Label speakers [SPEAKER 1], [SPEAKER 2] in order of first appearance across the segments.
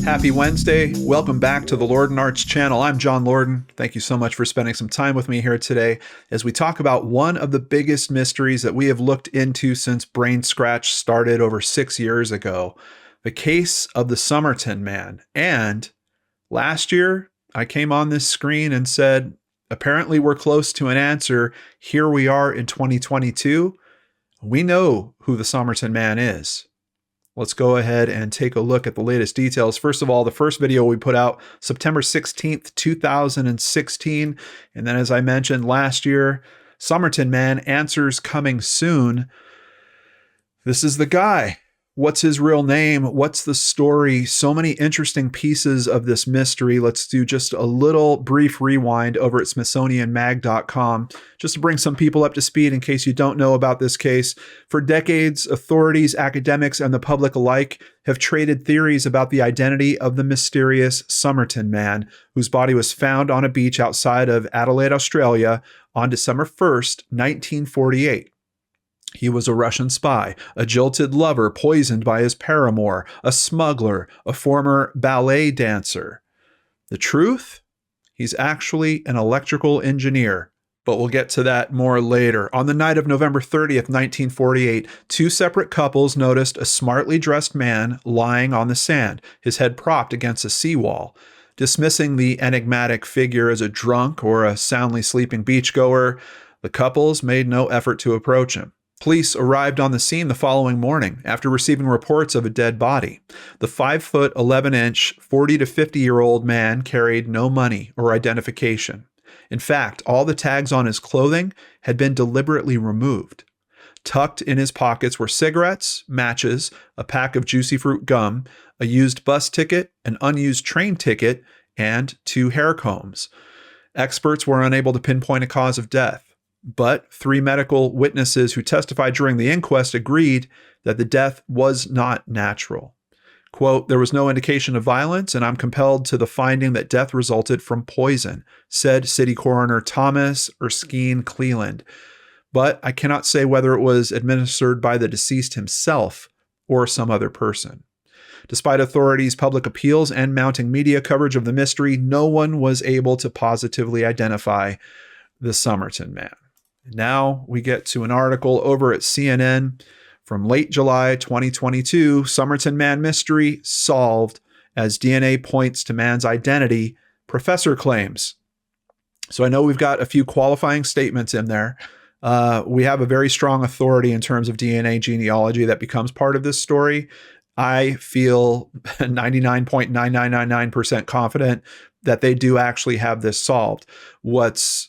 [SPEAKER 1] Happy Wednesday. Welcome back to the Lorden Arts channel. I'm John Lorden. Thank you so much for spending some time with me here today as we talk about one of the biggest mysteries that we have looked into since Brain Scratch started over 6 years ago, the case of the Somerton man. And last year, I came on this screen and said, apparently we're close to an answer. Here we are in 2022. We know who the Somerton man is. Let's go ahead and take a look at the latest details. First of all, the first video we put out September 16th, 2016. And then as I mentioned last year, Somerton man answers coming soon. This is the guy. What's his real name? What's the story? So many interesting pieces of this mystery. Let's do just a little brief rewind over at SmithsonianMag.com just to bring some people up to speed in case you don't know about this case. For decades, authorities, academics, and the public alike have traded theories about the identity of the mysterious Somerton man, whose body was found on a beach outside of Adelaide, Australia on December 1st, 1948. He was a Russian spy, a jilted lover poisoned by his paramour, a smuggler, a former ballet dancer. The truth? He's actually an electrical engineer, but we'll get to that more later. On the night of November 30th, 1948, two separate couples noticed a smartly dressed man lying on the sand, his head propped against a seawall. Dismissing the enigmatic figure as a drunk or a soundly sleeping beachgoer, the couples made no effort to approach him. Police arrived on the scene the following morning after receiving reports of a dead body. The 5'11", 40 to 50-year-old man carried no money or identification. In fact, all the tags on his clothing had been deliberately removed. Tucked in his pockets were cigarettes, matches, a pack of juicy fruit gum, a used bus ticket, an unused train ticket, and 2 hair combs. Experts were unable to pinpoint a cause of death. But 3 medical witnesses who testified during the inquest agreed that the death was not natural. Quote, "There was no indication of violence, and I'm compelled to the finding that death resulted from poison," said City Coroner Thomas Erskine Cleland. But I cannot say whether it was administered by the deceased himself or some other person. Despite authorities' public appeals and mounting media coverage of the mystery, no one was able to positively identify the Somerton man. Now we get to an article over at CNN from late July 2022, Somerton man mystery solved as DNA points to man's identity, professor claims. So I know we've got a few qualifying statements in there. We have a very strong authority in terms of DNA genealogy that becomes part of this story. I feel 99.9999% confident that they do actually have this solved. What's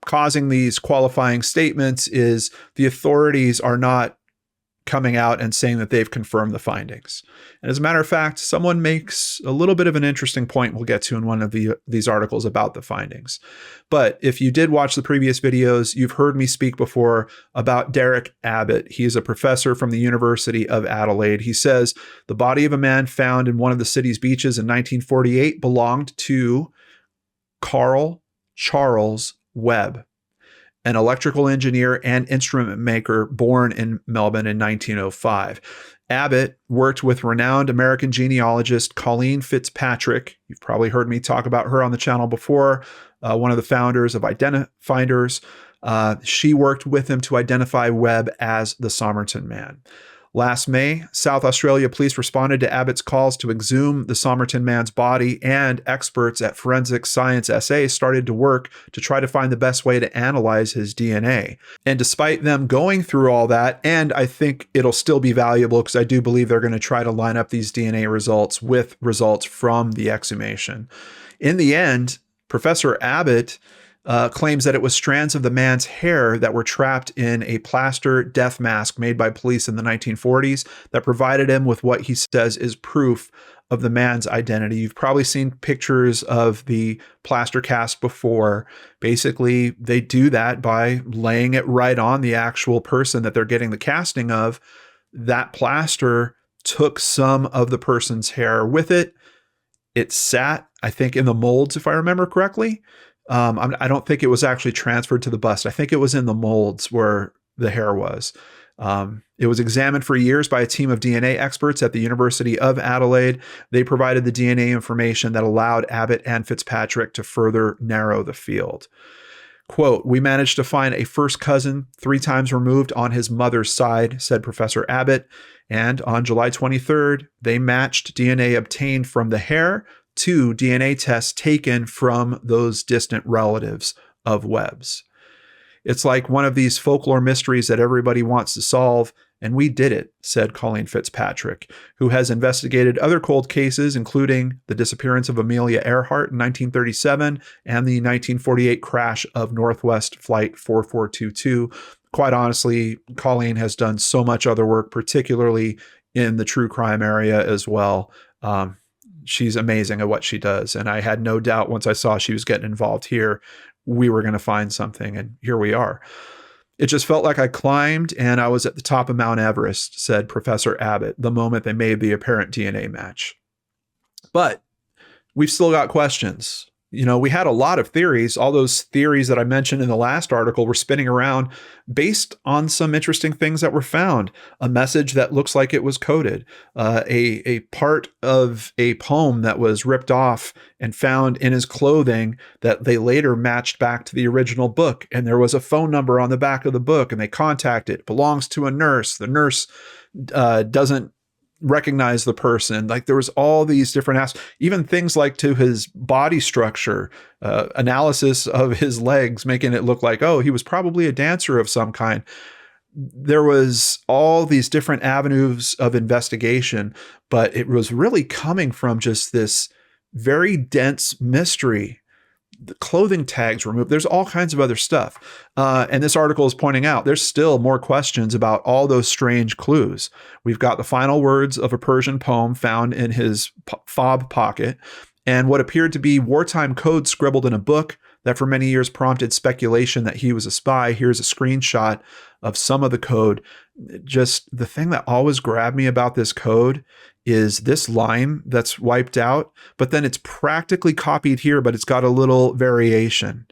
[SPEAKER 1] causing these qualifying statements is the authorities are not coming out and saying that they've confirmed the findings. And as a matter of fact, someone makes a little bit of an interesting point we'll get to in one of these articles about the findings. But if you did watch the previous videos, you've heard me speak before about Derek Abbott. He is a professor from the University of Adelaide. He says the body of a man found in one of the city's beaches in 1948 belonged to Carl Charles Webb, an electrical engineer and instrument maker born in Melbourne in 1905. Abbott worked with renowned American genealogist Colleen Fitzpatrick. You've probably heard me talk about her on the channel before, one of the founders of Identifinders. She worked with him to identify Webb as the Somerton man. Last May, South Australia police responded to Abbott's calls to exhume the Somerton man's body, and experts at Forensic Science SA started to work to try to find the best way to analyze his DNA. And despite them going through all that, and I think it'll still be valuable because I do believe they're going to try to line up these DNA results with results from the exhumation. In the end, Professor Abbott claims that it was strands of the man's hair that were trapped in a plaster death mask made by police in the 1940s that provided him with what he says is proof of the man's identity. You've probably seen pictures of the plaster cast before. Basically, they do that by laying it right on the actual person that they're getting the casting of. That plaster took some of the person's hair with it. It sat, I think, in the molds, if I remember correctly. I don't think it was actually transferred to the bust. I think it was in the molds where the hair was. It was examined for years by a team of DNA experts at the University of Adelaide. They provided the DNA information that allowed Abbott and Fitzpatrick to further narrow the field. Quote, "We managed to find a first cousin 3 times removed on his mother's side," said Professor Abbott. And on July 23rd, they matched DNA obtained from the hair to DNA tests taken from those distant relatives of Webb's. "It's like one of these folklore mysteries that everybody wants to solve, and we did it," said Colleen Fitzpatrick, who has investigated other cold cases, including the disappearance of Amelia Earhart in 1937 and the 1948 crash of Northwest Flight 4422. Quite honestly, Colleen has done so much other work, particularly in the true crime area as well. She's amazing at what she does, and I had no doubt once I saw she was getting involved here, we were going to find something, and here we are. "It just felt like I climbed and I was at the top of Mount Everest," said Professor Abbott the moment they made the apparent DNA match. But we've still got questions. We had a lot of theories. All those theories that I mentioned in the last article were spinning around based on some interesting things that were found. A message that looks like it was coded, a part of a poem that was ripped off and found in his clothing that they later matched back to the original book. And there was a phone number on the back of the book, and they contacted. It belongs to a nurse. The nurse doesn't recognize the person. Like, there was all these different aspects, even things like to his body structure, analysis of his legs, making it look like, oh, he was probably a dancer of some kind. There was all these different avenues of investigation, but it was really coming from just this very dense mystery. The clothing tags removed. There's all kinds of other stuff. And this article is pointing out there's still more questions about all those strange clues. We've got the final words of a Persian poem found in his fob pocket, and what appeared to be wartime code scribbled in a book that for many years prompted speculation that he was a spy. Here's a screenshot of some of the code. Just the thing that always grabbed me about this code is this line that's wiped out, but then it's practically copied here, but it's got a little variation.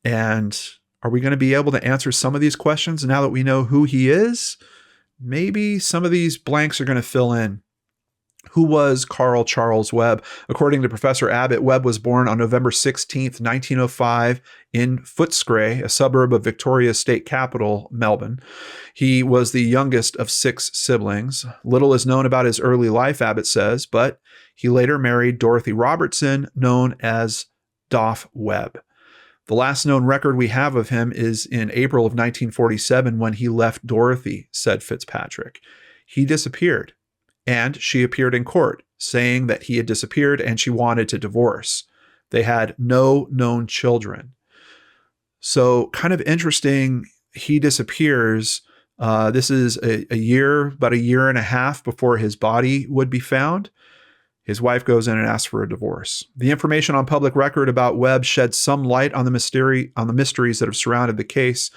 [SPEAKER 1] And are we going to be able to answer some of these questions now that we know who he is? Maybe some of these blanks are going to fill in. Who was Carl Charles Webb? According to Professor Abbott, Webb was born on November 16th, 1905 in Footscray, a suburb of Victoria's state capital, Melbourne. He was the youngest of 6 siblings. Little is known about his early life, Abbott says, but he later married Dorothy Robertson, known as Doff Webb. The last known record we have of him is in April of 1947 when he left Dorothy, said Fitzpatrick. He disappeared. And she appeared in court, saying that he had disappeared and she wanted to divorce. They had no known children. So kind of interesting, he disappears. This is about a year and a half before his body would be found. His wife goes in and asks for a divorce. The information on public record about Webb sheds some light on the mysteries that have surrounded the case.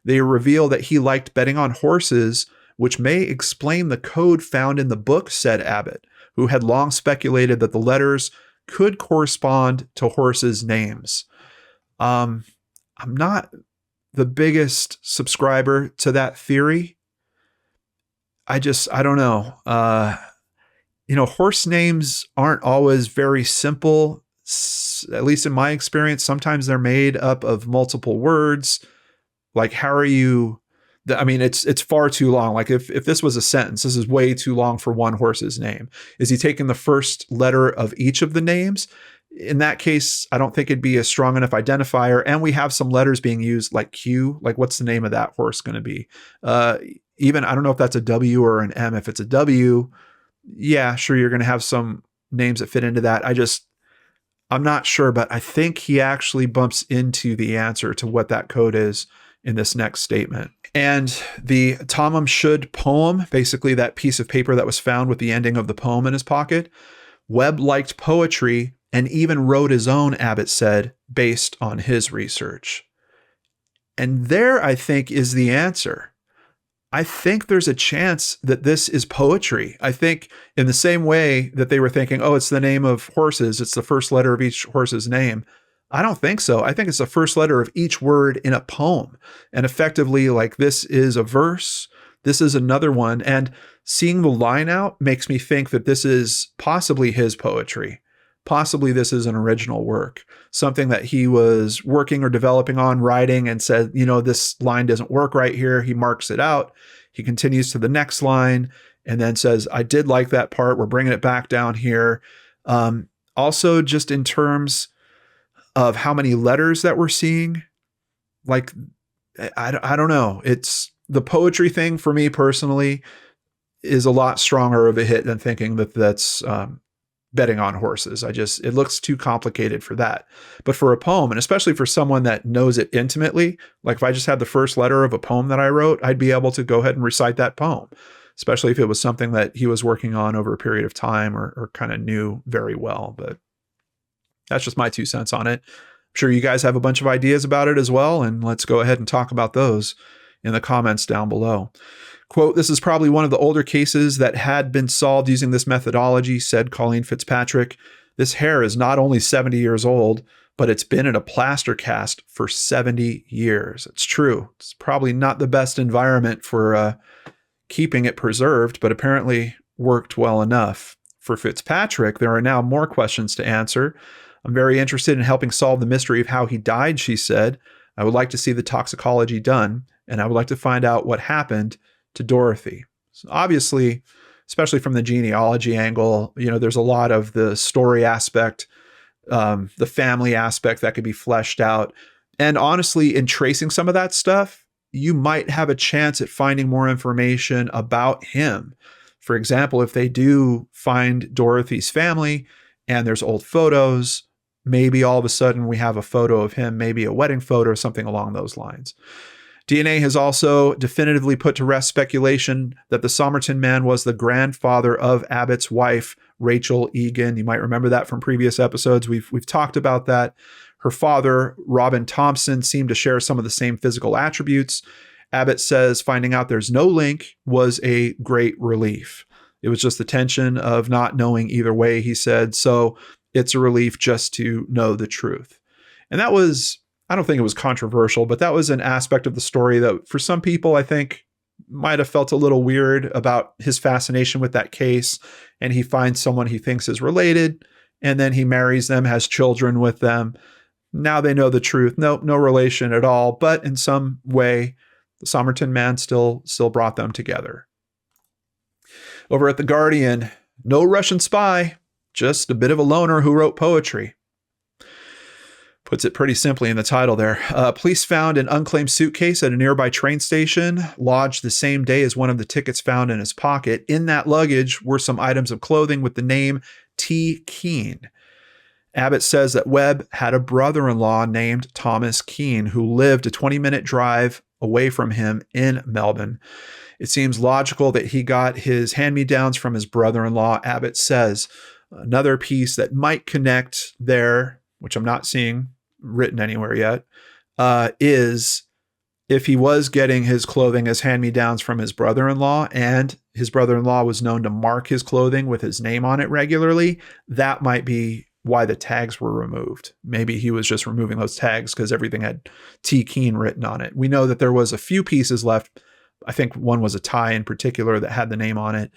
[SPEAKER 1] They reveal that he liked betting on horses, which may explain the code found in the book, said Abbott, who had long speculated that the letters could correspond to horses' names. I'm not the biggest subscriber to that theory. I don't know. Horse names aren't always very simple, at least in my experience. Sometimes they're made up of multiple words. Like, how are you... it's far too long. Like if this was a sentence, this is way too long for one horse's name. Is he taking the first letter of each of the names? In that case, I don't think it'd be a strong enough identifier. And we have some letters being used like Q, like what's the name of that horse going to be? Even, I don't know if that's a W or an M. If it's a W, yeah, sure. You're going to have some names that fit into that. I'm not sure, but I think he actually bumps into the answer to what that code is in this next statement. And the Tamam Shud poem, basically that piece of paper that was found with the ending of the poem in his pocket, Webb liked poetry and even wrote his own, Abbott said, based on his research. And there, I think, is the answer. I think there's a chance that this is poetry. I think in the same way that they were thinking, oh, it's the name of horses, it's the first letter of each horse's name. I don't think so. I think it's the first letter of each word in a poem. And effectively, like, this is a verse, this is another one. And seeing the line out makes me think that this is possibly his poetry. Possibly this is an original work, something that he was working or developing on, writing, and said, this line doesn't work right here. He marks it out. He continues to the next line and then says, I did like that part. We're bringing it back down here. Also, just in terms of how many letters that we're seeing, like, I don't know. It's the poetry thing for me personally is a lot stronger of a hit than thinking that that's betting on horses. It looks too complicated for that. But for a poem, and especially for someone that knows it intimately, like if I just had the first letter of a poem that I wrote, I'd be able to go ahead and recite that poem, especially if it was something that he was working on over a period of time or kind of knew very well. But that's just my 2 cents on it. I'm sure you guys have a bunch of ideas about it as well, and let's go ahead and talk about those in the comments down below. Quote, this is probably one of the older cases that had been solved using this methodology, said Colleen Fitzpatrick. This hair is not only 70 years old, but it's been in a plaster cast for 70 years. It's true. It's probably not the best environment for keeping it preserved, but apparently worked well enough. For Fitzpatrick, there are now more questions to answer. I'm very interested in helping solve the mystery of how he died, she said. I would like to see the toxicology done, and I would like to find out what happened to Dorothy. So obviously, especially from the genealogy angle, there's a lot of the story aspect, the family aspect that could be fleshed out. And honestly, in tracing some of that stuff, you might have a chance at finding more information about him. For example, if they do find Dorothy's family and there's old photos, maybe all of a sudden we have a photo of him, maybe a wedding photo or something along those lines. DNA has also definitively put to rest speculation that the Somerton man was the grandfather of Abbott's wife, Rachel Egan. You might remember that from previous episodes. We've talked about that. Her father, Robin Thompson, seemed to share some of the same physical attributes. Abbott says finding out there's no link was a great relief. It was just the tension of not knowing either way, he said. So it's a relief just to know the truth. And that was, I don't think it was controversial, but that was an aspect of the story that for some people, I think, might have felt a little weird about his fascination with that case. And he finds someone he thinks is related, and then he marries them, has children with them. Now they know the truth. Nope, no relation at all. But in some way, the Somerton man still brought them together. Over at The Guardian, no Russian spy, just a bit of a loner who wrote poetry. Puts it pretty simply in the title there. Police found an unclaimed suitcase at a nearby train station, lodged the same day as one of the tickets found in his pocket. In that luggage were some items of clothing with the name T. Keene. Abbott says that Webb had a brother-in-law named Thomas Keene who lived a 20-minute drive away from him in Melbourne. It seems logical that he got his hand-me-downs from his brother-in-law, Abbott says. Another piece that might connect there, which I'm not seeing written anywhere yet, is if he was getting his clothing as hand-me-downs from his brother-in-law, and his brother-in-law was known to mark his clothing with his name on it regularly, that might be why the tags were removed. Maybe he was just removing those tags because everything had T. Keene written on it. We know that there was a few pieces left. I think one was a tie in particular that had the name on it.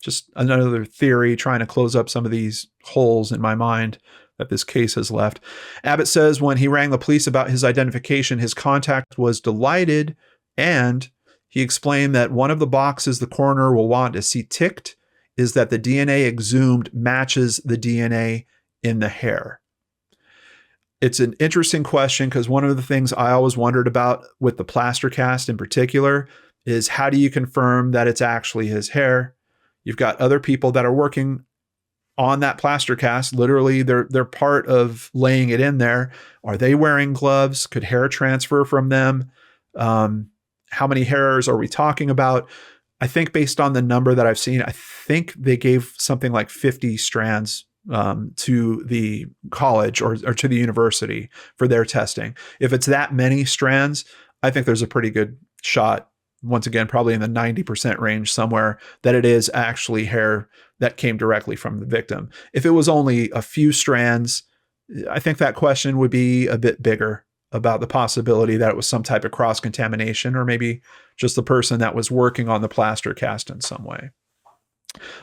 [SPEAKER 1] Just another theory trying to close up some of these holes in my mind that this case has left. Abbott says when he rang the police about his identification, his contact was delighted, and he explained that one of the boxes the coroner will want to see ticked is that the DNA exhumed matches the DNA in the hair. It's an interesting question because one of the things I always wondered about with the plaster cast in particular is how do you confirm that it's actually his hair? You've got other people that are working on that plaster cast. Literally, they're part of laying it in there. Are they wearing gloves? Could hair transfer from them? How many hairs are we talking about? I think based on the number that I've seen, I think they gave something like 50 strands to the college or to the university for their testing. If it's that many strands, I think there's a pretty good shot, once again, probably in the 90% range somewhere, that it is actually hair that came directly from the victim. If it was only a few strands, I think that question would be a bit bigger. about the possibility that it was some type of cross-contamination, or maybe just the person that was working on the plaster cast in some way.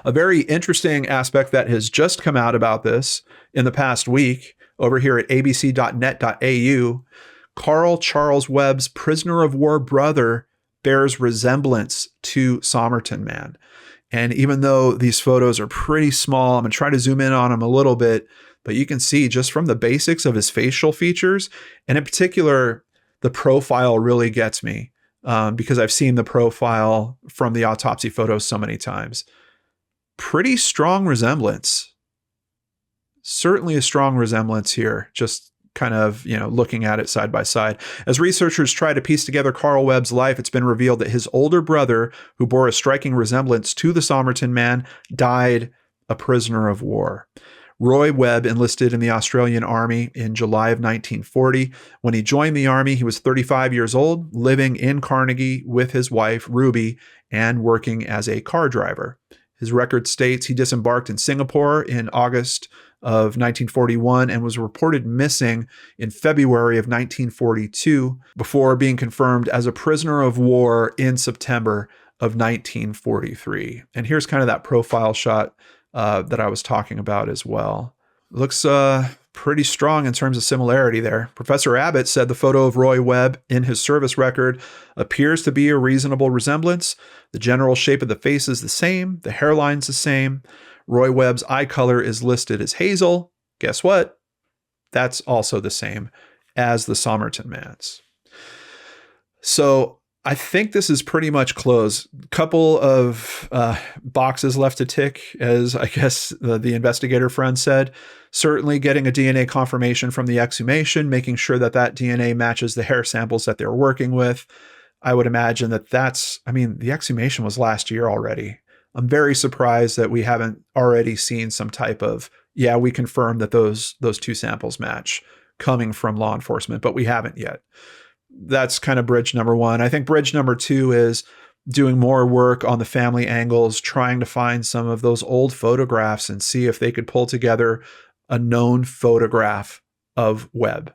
[SPEAKER 1] A very interesting aspect that has just come out about this in the past week over here at abc.net.au, Carl Charles Webb's prisoner of war brother bears resemblance to Somerton Man. And even though these photos are pretty small, I'm going to try to zoom in on him a little bit, but you can see just from the basics of his facial features, and in particular, the profile really gets me because I've seen the profile from the autopsy photos so many times. Pretty strong resemblance. Certainly a strong resemblance here, just kind of, looking at it side by side. As researchers try to piece together Carl Webb's life, it's been revealed that his older brother, who bore a striking resemblance to the Somerton Man, died a prisoner of war. Roy Webb enlisted in the Australian Army in July of 1940. When he joined the Army, he was 35 years old, living in Carnegie with his wife, Ruby, and working as a car driver. His record states he disembarked in Singapore in August of 1941 and was reported missing in February of 1942 before being confirmed as a prisoner of war in September of 1943. And here's kind of that profile shot that I was talking about as well. Looks pretty strong in terms of similarity there. Professor Abbott said the photo of Roy Webb in his service record appears to be a reasonable resemblance. The general shape of the face is the same. The hairline's the same. Roy Webb's eye color is listed as hazel. Guess what? That's also the same as the Somerton Man's. So I think this is pretty much closed. A couple of boxes left to tick, as I guess the investigator friend said. Certainly getting a DNA confirmation from the exhumation, making sure that that DNA matches the hair samples that they're working with. I would imagine that the exhumation was last year already. I'm very surprised that we haven't already seen some type of, we confirmed that those two samples match coming from law enforcement, but we haven't yet. That's kind of bridge number one. I think bridge number two is doing more work on the family angles, trying to find some of those old photographs and see if they could pull together a known photograph of Webb.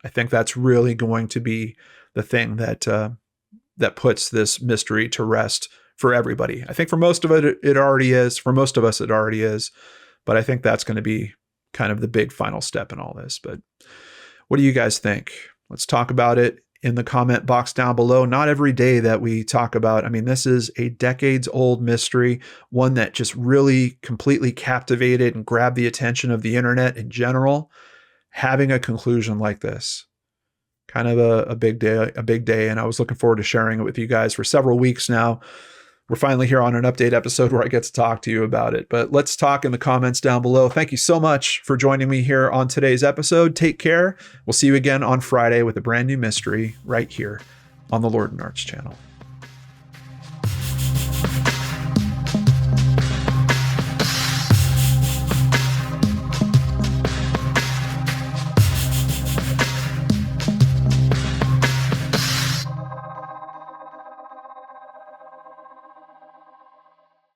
[SPEAKER 1] I think that's really going to be the thing that puts this mystery to rest for everybody. I think for most of it already is. For most of us, it already is. But I think that's going to be kind of the big final step in all this. But what do you guys think? Let's talk about it in the comment box down below. Not every day that we talk about, this is a decades old mystery, one that just really completely captivated and grabbed the attention of the internet in general. Having a conclusion like this, kind of a big day. And I was looking forward to sharing it with you guys for several weeks now. We're finally here on an update episode where I get to talk to you about it. But let's talk in the comments down below. Thank you so much for joining me here on today's episode. Take care. We'll see you again on Friday with a brand new mystery right here on the Lord and Arts channel.